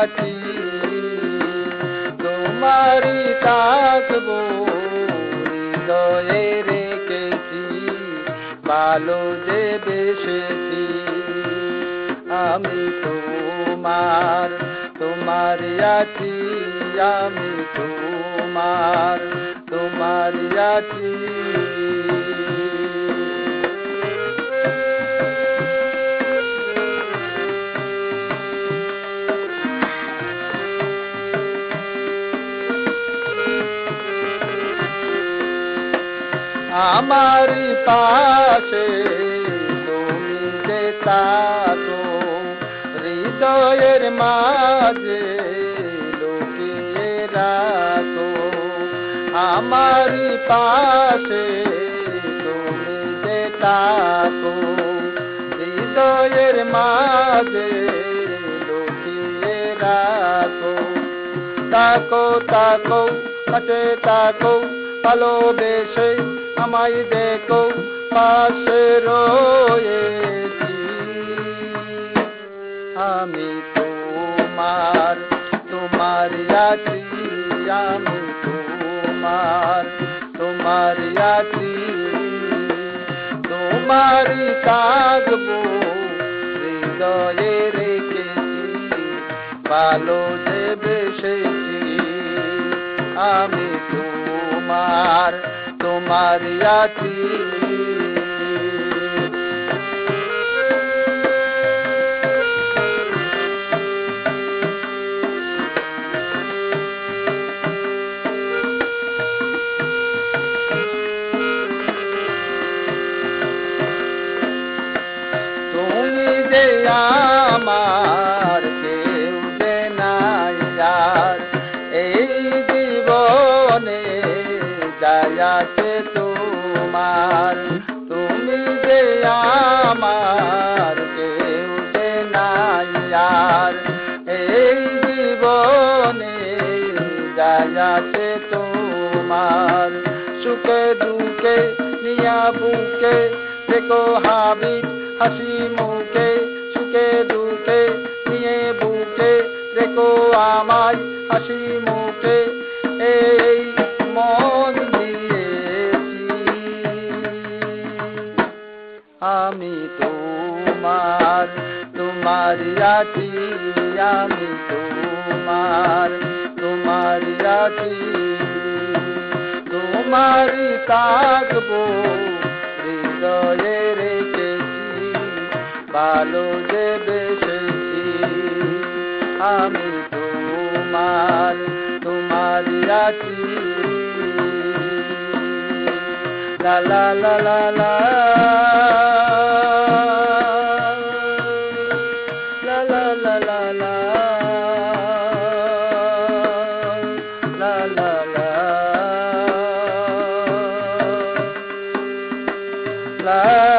আছি, তোমারই থাকবো হৃদয়ে রেখেছি, ভালো যে বেসেছি। আমি তোমার, তোমারই আছি, আমি তোমার, তোমারই আছি। আমারই পাশে তুমি যে থাকো, হৃদয়ের মাঝে লুকিয়ে রাখো। আমারই পাশে তুমি যে থাকো, হৃদয়ের মাঝে লুকিয়ে রাখো। তাকো তাকো কাছে তাকো, ভালোবেসে আমায় দেখো, পাশে রয়েছি। আমি তোমার, তোমারই আছি, আমি তোমার, তোমারই আছি। তোমারই থাকবো হৃদয়ে রেখেছি, ভালো যে বেসেছি। আমি তোমার, তোমারই আছি। তুমি যে আমার, কেউ যে নাই আর এই জীবনে, যাই আছে তোমার। তুমি যে আমার, কেউ যে নাই আর এই জীবনে, যাই আছে তোমার। সুখে দুঃখে নিয়া বুকে দেখো হাবিব হাসি মুখে, সুখে দুঃখে নিয়ে বুকে দেখো আমায় হাসি মুখে। এই মন দিয়েছি আমি তোমার, তোমারই আছি, আমি তোমার, তোমারই আছি। তোমারই থাকবো হৃদয়ে রেখেছি, ভালো যে বেসেছি। আমি তোমার, তোমারই আছি। লা লা লা লা লা, লা লা লা লা লা, লা লা লা লা।